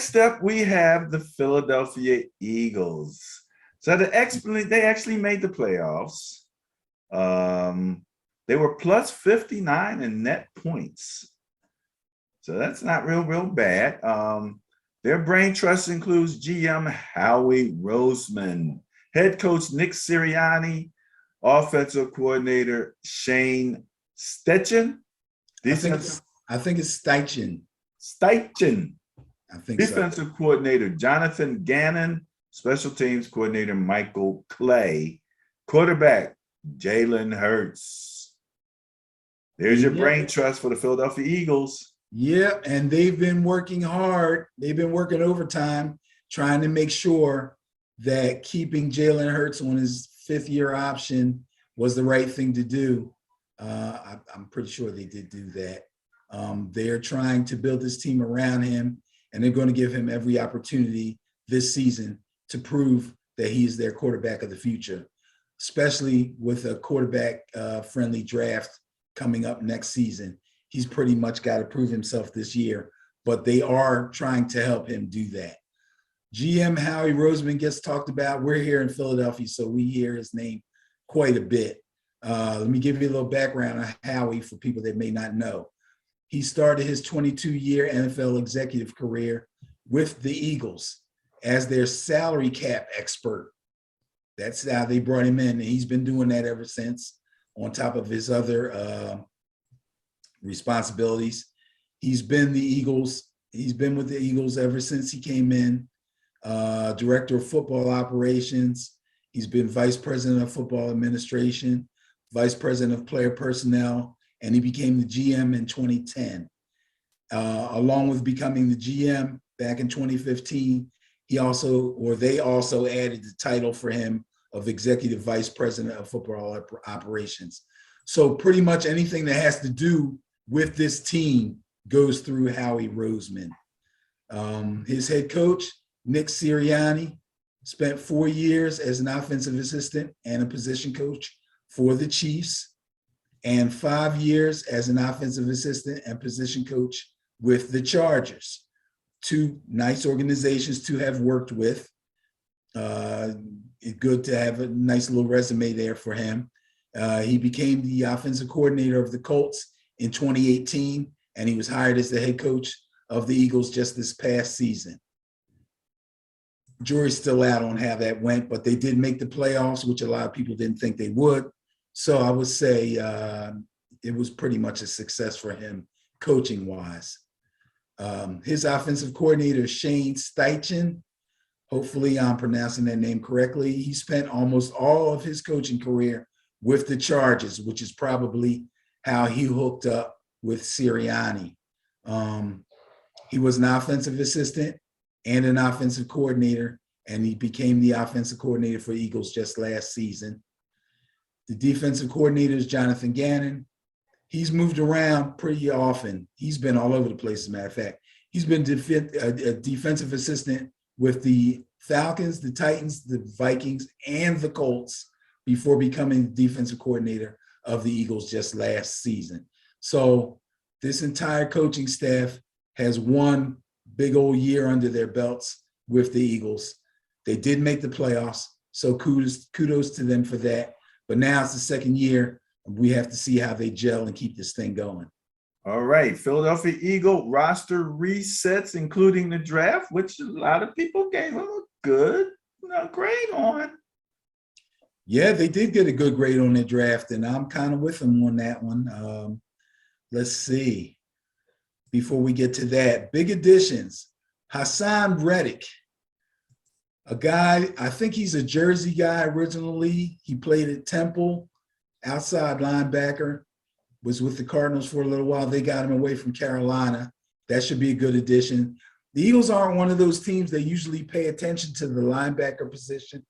next up, we have the Philadelphia Eagles. So they actually made the playoffs. They were plus 59 in net points. So that's not real bad. Their brain trust includes GM Howie Roseman, head coach Nick Sirianni, offensive coordinator Shane Steichen. I think it's Steichen. Steichen. I think Defensive so. coordinator Jonathan Gannon, special teams coordinator Michael Clay, quarterback Jalen Hurts. There's your brain trust for the Philadelphia Eagles. Yeah, and they've been working hard. They've been working overtime, trying to make sure that keeping Jalen Hurts on his fifth-year option was the right thing to do. I'm pretty sure they did do that. They're trying to build this team around him, and they're going to give him every opportunity this season to prove that he's their quarterback of the future, especially with a quarterback-friendly draft coming up next season. He's pretty much got to prove himself this year, but they are trying to help him do that. GM Howie Roseman gets talked about. We're here in Philadelphia, so we hear his name quite a bit. Let me give you a little background on Howie for people that may not know. He started his 22-year NFL executive career with the Eagles as their salary cap expert. That's how they brought him in, and he's been doing that ever since, on top of his other responsibilities. He's been with the Eagles ever since he came in, director of football operations. He's been vice president of football administration, vice president of player personnel, and he became the GM in 2010. Along with becoming the GM back in 2015, they also added the title for him of executive vice president of football operations. So pretty much anything that has to do with this team goes through Howie Roseman. His head coach, Nick Sirianni, spent 4 years as an offensive assistant and a position coach for the Chiefs, and 5 years as an offensive assistant and position coach with the Chargers. Two nice organizations to have worked with. It's good to have a nice little resume there for him. He became the offensive coordinator of the Colts in 2018, and he was hired as the head coach of the Eagles just this past season. Jury's still out on how that went, but they did make the playoffs, which a lot of people didn't think they would. So I would say it was pretty much a success for him coaching-wise. His offensive coordinator, Shane Steichen, hopefully I'm pronouncing that name correctly. He spent almost all of his coaching career with the Chargers, which is probably how he hooked up with Sirianni. He was an offensive assistant and an offensive coordinator, and he became the offensive coordinator for the Eagles just last season. The defensive coordinator is Jonathan Gannon. He's moved around pretty often. He's been all over the place, as a matter of fact. He's been a defensive assistant with the Falcons, the Titans, the Vikings, and the Colts before becoming the defensive coordinator of the Eagles just last season. So this entire coaching staff has one big old year under their belts with the Eagles. They did make the playoffs, so kudos to them for that. But now it's the second year. We have to see how they gel and keep this thing going. All right, Philadelphia Eagle roster resets, including the draft, which a lot of people gave them a good grade on. Yeah, they did get a good grade on their draft, and I'm kind of with them on that one. Let's see. Before we get to that, big additions. Hassan Reddick, a guy, I think he's a Jersey guy originally. He played at Temple, outside linebacker, was with the Cardinals for a little while. They got him away from Carolina. That should be a good addition. The Eagles aren't one of those teams that usually pay attention to the linebacker position.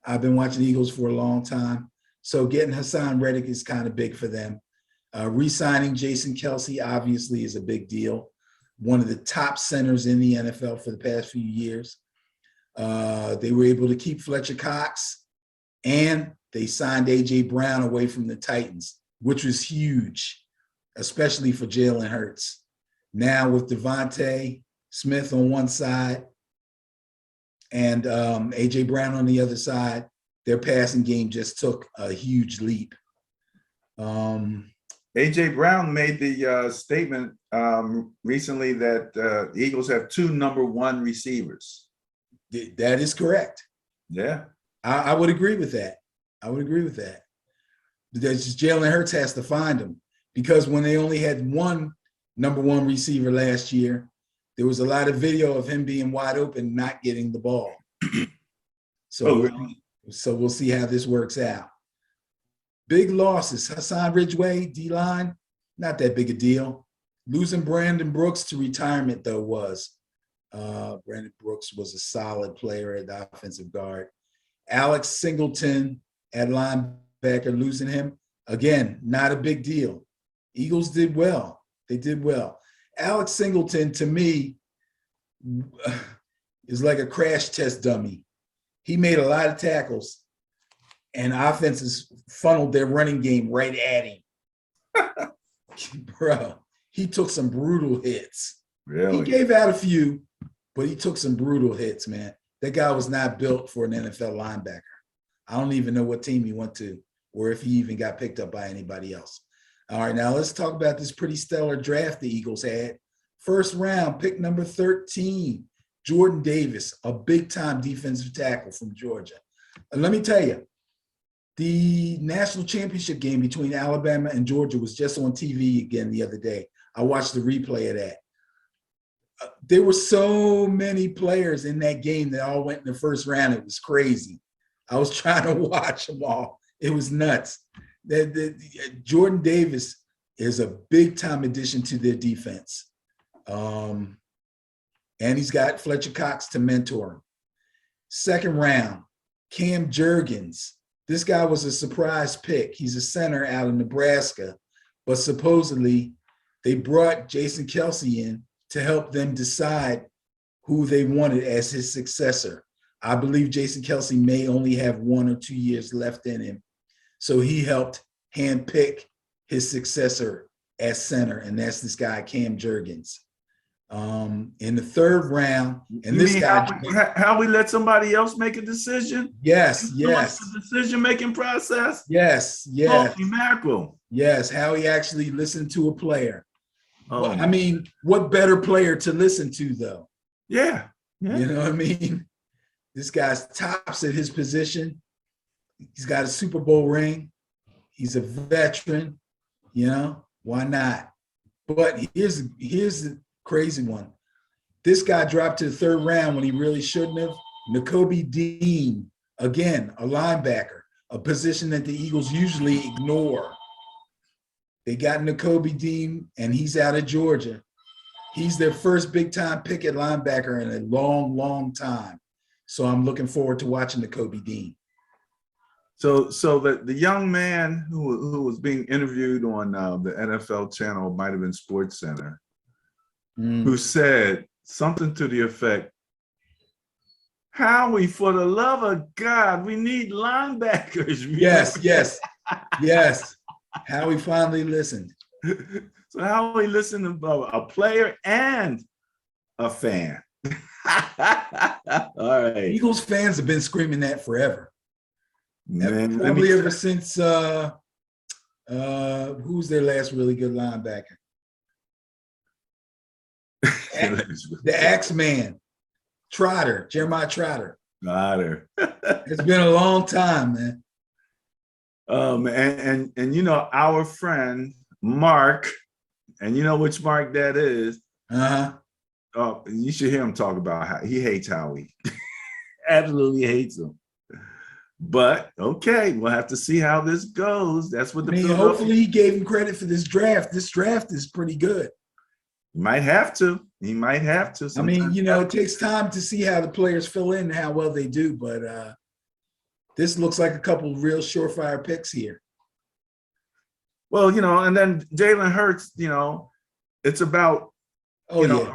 I've been watching the Eagles for a long time. So getting Hassan Reddick is kind of big for them. Re-signing Jason Kelce obviously is a big deal. One of the top centers in the NFL for the past few years. They were able to keep Fletcher Cox, and they signed A.J. Brown away from the Titans, which was huge, especially for Jalen Hurts. Now with Devontae Smith on one side and A.J. Brown on the other side, their passing game just took a huge leap. A.J. Brown made the statement recently that the Eagles have 2 number 1 receivers. That is correct. Yeah. I would agree with that. I would agree with that. There's just Jalen Hurts has to find them, because when they only had 1 number 1 receiver last year, there was a lot of video of him being wide open, not getting the ball. So, really? So we'll see how this works out. Big losses. Hassan Ridgeway, D-line, not that big a deal. Losing Brandon Brooks to retirement, though, was. Brandon Brooks was a solid player at the offensive guard. Alex Singleton at linebacker, losing him, again, not a big deal. Eagles did well. They did well. Alex Singleton, to me, is like a crash test dummy. He made a lot of tackles, and offenses funneled their running game right at him. Bro, he took some brutal hits. Really? He gave out a few, but he took some brutal hits, man. That guy was not built for an NFL linebacker. I don't even know what team he went to or if he even got picked up by anybody else. All right, now let's talk about this pretty stellar draft the Eagles had. First round, pick number 13, Jordan Davis, a big-time defensive tackle from Georgia. And let me tell you, the national championship game between Alabama and Georgia was just on TV again the other day. I watched the replay of that. There were so many players in that game that all went in the first round. It was crazy. I was trying to watch them all. It was nuts. Jordan Davis is a big-time addition to their defense. And he's got Fletcher Cox to mentor him. Second round, Cam Jurgens. This guy was a surprise pick. He's a center out of Nebraska, but supposedly they brought Jason Kelce in to help them decide who they wanted as his successor. I believe Jason Kelce may only have 1 or 2 years left in him. So he helped handpick his successor as center, and that's this guy, Cam Jurgens. In the third round, and this guy, how we let somebody else make a decision? Yes. The decision-making process? Yes. Holy mackerel. Yes, how he actually listened to a player. Oh, I mean, what better player to listen to, though? Yeah. You know what I mean? This guy's tops at his position. He's got a Super Bowl ring. He's a veteran. You know, why not? But here's the crazy one. This guy dropped to the third round when he really shouldn't have. Nakobe Dean, again, a linebacker, a position that the Eagles usually ignore. They got Nakobe Dean, and he's out of Georgia. He's their first big-time pick at linebacker in a long, long time. So I'm looking forward to watching Nakobe Dean. So the young man who was being interviewed on the NFL channel, might have been Sports Center, who said something to the effect, Howie, for the love of God, we need linebackers. Yes. Howie finally listened. So Howie listened to a player and a fan. All right. Eagles fans have been screaming that forever. Man, probably ever since who's their last really good linebacker? The Axeman, Trotter, Jeremiah Trotter. It's been a long time, man. And you know, our friend Mark, and you know which Mark that is. Oh, you should hear him talk about how he hates Howie. Absolutely hates him. But okay, we'll have to see how this goes. That's what hopefully he gave him credit for this draft. This draft is pretty good. He might have to. Sometimes. I mean, you know, it takes time to see how the players fill in and how well they do, but this looks like a couple of real surefire picks here. Well, you know, and then Jalen Hurts, you know, it's about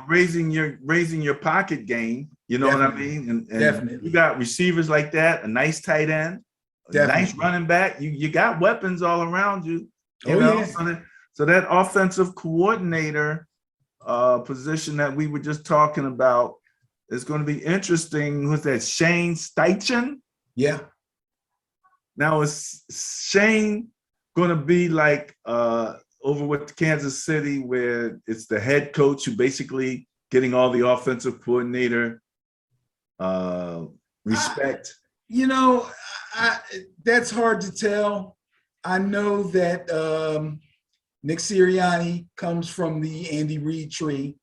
raising your pocket game. You know Definitely. what I mean? And Definitely. You got receivers like that, a nice tight end, a nice running back. You got weapons all around you. You know? Yeah. So that offensive coordinator position that we were just talking about is going to be interesting. Who's that? Shane Steichen? Yeah. Now, is Shane going to be like over with Kansas City, where it's the head coach who basically getting all the offensive coordinator respect? That's hard to tell. I know that Nick Sirianni comes from the Andy Reid tree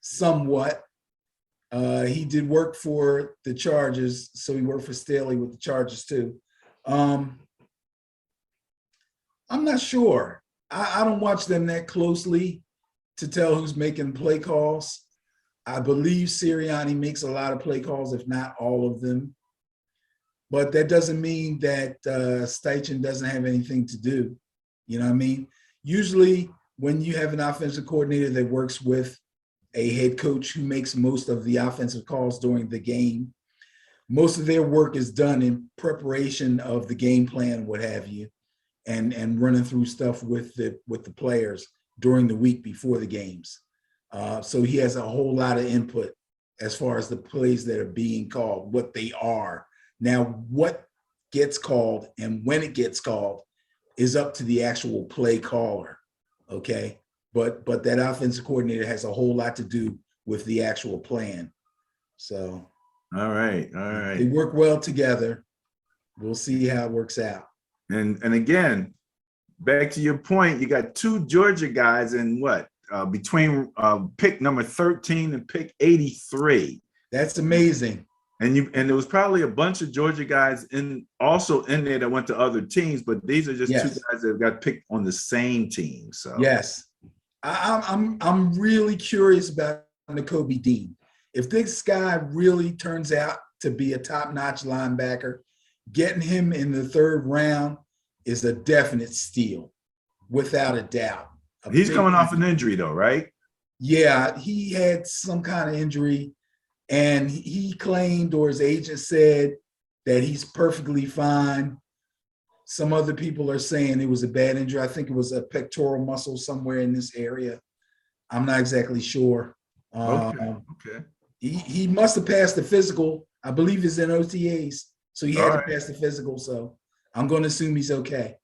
somewhat. He did work for the Chargers, so he worked for Staley with the Chargers too. I'm not sure. I don't watch them that closely to tell who's making play calls. I believe Sirianni makes a lot of play calls, if not all of them. But that doesn't mean that Steichen doesn't have anything to do. You know what I mean? Usually when you have an offensive coordinator that works with a head coach who makes most of the offensive calls during the game, most of their work is done in preparation of the game plan, what have you, and running through stuff with the players during the week before the games. So he has a whole lot of input as far as the plays that are being called, what they are. Now, what gets called and when it gets called is up to the actual play caller, okay? But that offensive coordinator has a whole lot to do with the actual plan. So, all right. They work well together. We'll see how it works out. And again, back to your point, you got two Georgia guys in what? Between pick number 13 and pick 83. That's amazing. And there was probably a bunch of Georgia guys also in there that went to other teams, but these are just two guys that got picked on the same team. So yes, I'm really curious about Nakobe Dean. If this guy really turns out to be a top-notch linebacker, getting him in the third round is a definite steal, without a doubt. He's coming off an injury though, right? Yeah, he had some kind of injury, and he claimed, or his agent said, that he's perfectly fine. Some other people are saying it was a bad injury. I think it was a pectoral muscle somewhere in this area. I'm not exactly sure. Okay. He must have passed the physical. I believe it's in OTAs. So he had to pass the physical. So I'm going to assume he's okay.